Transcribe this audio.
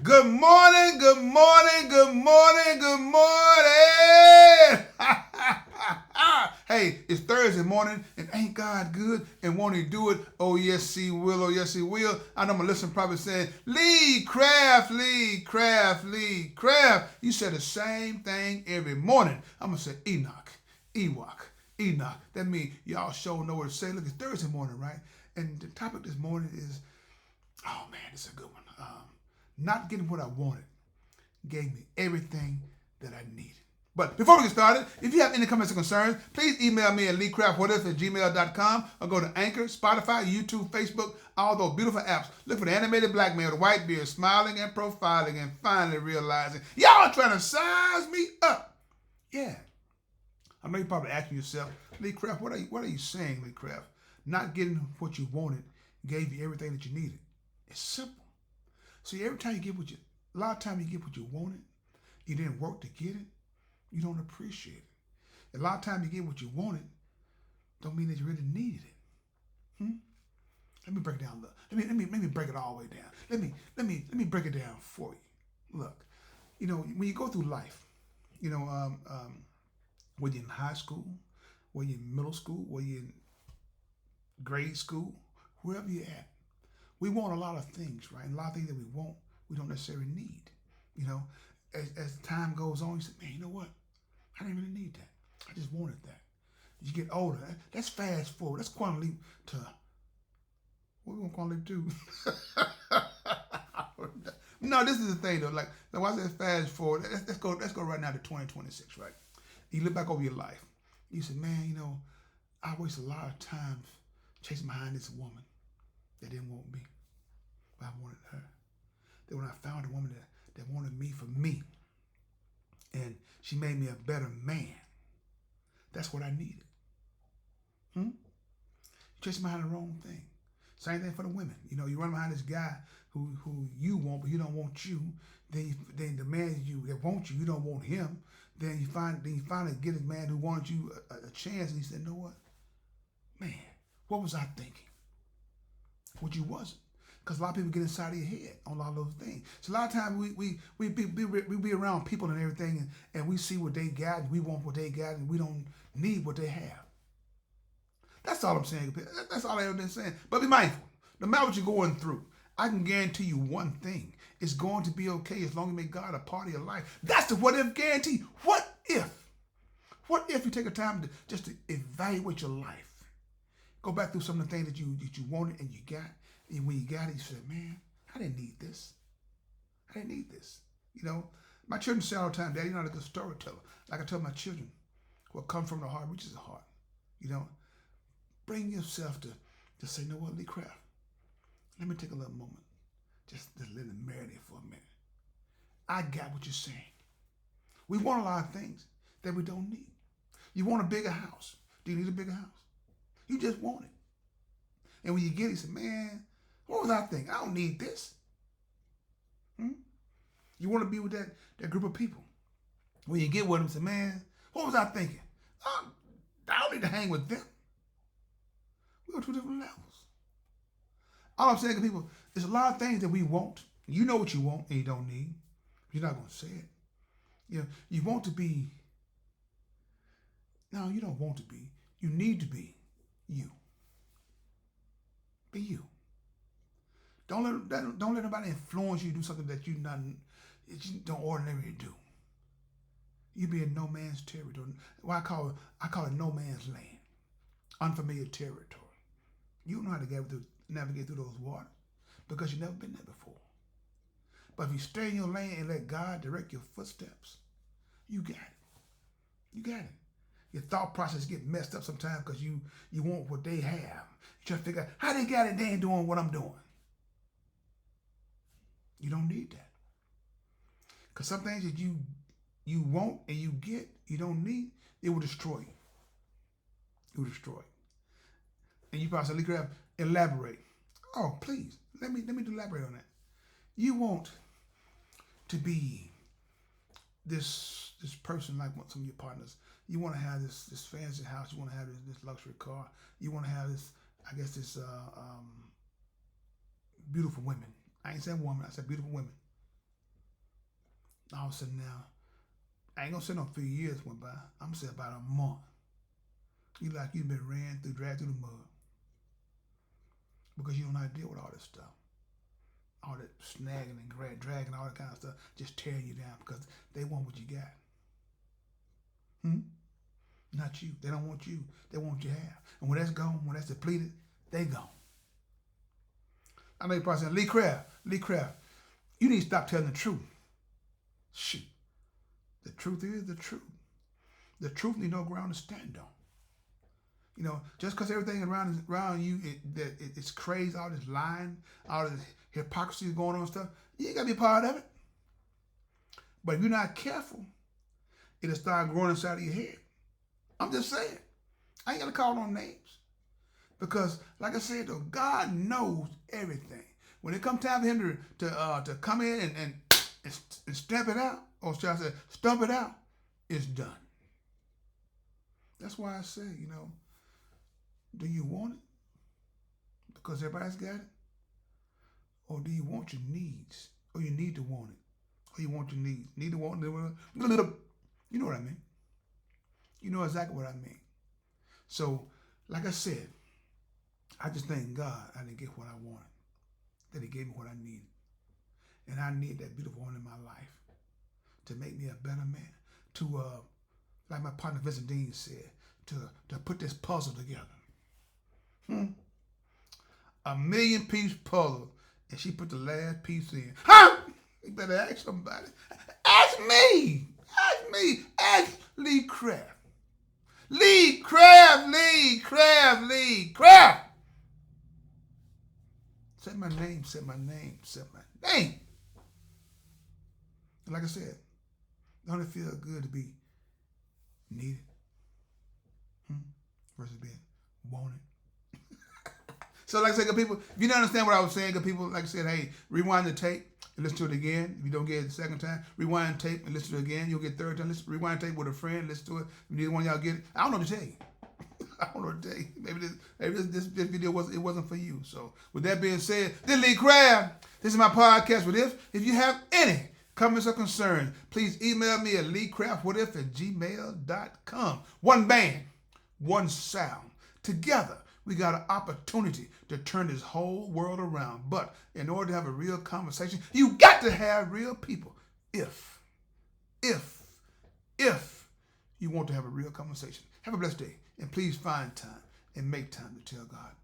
Good morning, good morning, good morning, good morning. Hey, it's Thursday morning, and ain't God good? And won't He do it? Oh, yes, He will. Oh, yes, He will. I know my listener probably saying, Lee Craft, Lee Craft, Lee Craft. You said the same thing every morning. I'm going to say Enoch, Ewok, Enoch. That means y'all sure know what to say. Look, it's Thursday morning, right? And the topic this morning is, oh, man, it's a good one. Not getting what I wanted gave me everything that I needed. But before we get started, if you have any comments or concerns, please email me at leecraftwhatever@gmail.com or go to Anchor, Spotify, YouTube, Facebook, all those beautiful apps. Look for the animated black man with a white beard smiling and profiling and finally realizing y'all trying to size me up. Yeah. I know you're probably asking yourself, Lee Craft, what are you saying, Lee Craft? Not getting what you wanted gave you everything that you needed. It's simple. See, every time you get a lot of times you get what you wanted, you didn't work to get it, you don't appreciate it. A lot of times you get what you wanted, don't mean that you really needed it. Let me break it down a little. Let me break it all the way down. Let me break it down for you. Look, when you go through life, whether you're in high school, whether you're in middle school, whether you're in grade school, wherever you're at, we want a lot of things, right? And a lot of things that we want, we don't necessarily need. As time goes on, you say, man, you know what? I didn't really need that. I just wanted that. As you get older, let's fast forward. Let's quantum leap to, what we going to quantum leap to? No, this is the thing, though. Like when I say fast forward, let's go right now to 2026, right? You look back over your life. You say, man, I wasted a lot of time chasing behind this woman that didn't want me, but I wanted her. Then when I found a woman that wanted me for me, and she made me a better man, that's what I needed. You chasing behind the wrong thing. Same thing for the women. You run behind this guy who you want, but he don't want you. Then the man that wants you, you don't want him. Then you finally get a man who wanted you a chance, and he said, "You know what, man? What was I thinking?" What you wasn't. Because a lot of people get inside of your head on a lot of those things. So a lot of times we be around people and everything, and we see what they got, and we want what they got, and we don't need what they have. That's all I'm saying. That's all I've been saying. But be mindful. No matter what you're going through, I can guarantee you one thing. It's going to be okay as long as you make God a part of your life. That's the what if guarantee. What if? What if you take a time to evaluate your life? Go back through some of the things that you wanted and you got. And when you got it, you said, man, I didn't need this. I didn't need this. My children say all the time, Dad, you're not a good storyteller. Like I tell my children, what comes from the heart reaches the heart. Bring yourself to say, you know what, Lee Craft, let me take a little moment. Just let it marinate for a minute. I got what you're saying. We want a lot of things that we don't need. You want a bigger house. Do you need a bigger house? You just want it. And when you get it, you say, man, what was I thinking? I don't need this. You want to be with that group of people. When you get with them, you say, man, what was I thinking? I don't need to hang with them. We're on two different levels. All I'm saying to people, there's a lot of things that we want. You know what you want and you don't need. You're not going to say it. You want to be. No, you don't want to be. You need to be you. Be you. Don't let nobody influence you to do something that you don't ordinarily do. You be in no man's territory. Well, I call it no man's land, unfamiliar territory. You don't know how to navigate through those waters because you've never been there before. But if you stay in your lane and let God direct your footsteps, you got it. You got it. Your thought process get messed up sometimes because you want what they have. You try to figure out how they got it, they ain't doing what I'm doing. You don't need that. Because some things that you want and you get, you don't need, it will destroy you. It will destroy you. And you probably say, Lee Craft, elaborate. Oh, please, let me elaborate on that. You want to be this person like some of your partners. You want to have this fancy house. You want to have this luxury car. You want to have this beautiful women. I ain't saying woman. I said beautiful women. All of a sudden now, I ain't gonna say no few years went by. I'm gonna say about a month. You like you've been dragged through the mud because you don't know how to deal with all this stuff. All that snagging and dragging, all that kind of stuff, just tearing you down because they want what you got. Not you. They don't want you. They want what you have. And when that's gone, when that's depleted, they gone. I know you're probably saying, Lee Craft, you need to stop telling the truth. Shoot. The truth is the truth. The truth need no ground to stand on. You know, just because everything around you it's crazy, all this lying, all this hypocrisy going on and stuff, you ain't got to be a part of it. But if you're not careful, it'll start growing inside of your head. I'm just saying. I ain't got to call on names. Because, like I said, though, God knows everything. When it comes time for him to come in and stamp it out, or shall I say, stump it out, it's done. That's why I say, you know, do you want it? Because everybody's got it? Or do you want your needs? Or you need to want it? Or you want your needs? Need to want it? You know what I mean. You know exactly what I mean. So, like I said, I just thank God I didn't get what I wanted. That he gave me what I needed. And I need that beautiful one in my life to make me a better man. To, like my partner Vincent Dean said, to put this puzzle together. A 1,000,000-piece puzzle, and she put the last piece in. You better ask somebody. Ask me. Ask me. Ask Lee Craft. Lee Craft. Lee Craft. Lee Craft. Say my name. Say my name. Say my name. And like I said, don't it feel good to be needed versus being wanted? So like I said, good people, if you don't understand what I was saying, good people, like I said, hey, rewind the tape and listen to it again. If you don't get it the second time, rewind the tape and listen to it again. You'll get third time. Rewind the tape with a friend, listen to it. If neither one of y'all get it, I don't know what to tell you. I don't know what to tell you. Maybe this video wasn't for you. So with that being said, this is Lee Craft. This is my podcast. What if you have any comments or concerns, please email me at leecraftwhatif@gmail.com. One band, one sound. Together, we got an opportunity to turn this whole world around. But in order to have a real conversation, you got to have real people. If you want to have a real conversation. Have a blessed day. And please find time and make time to tell God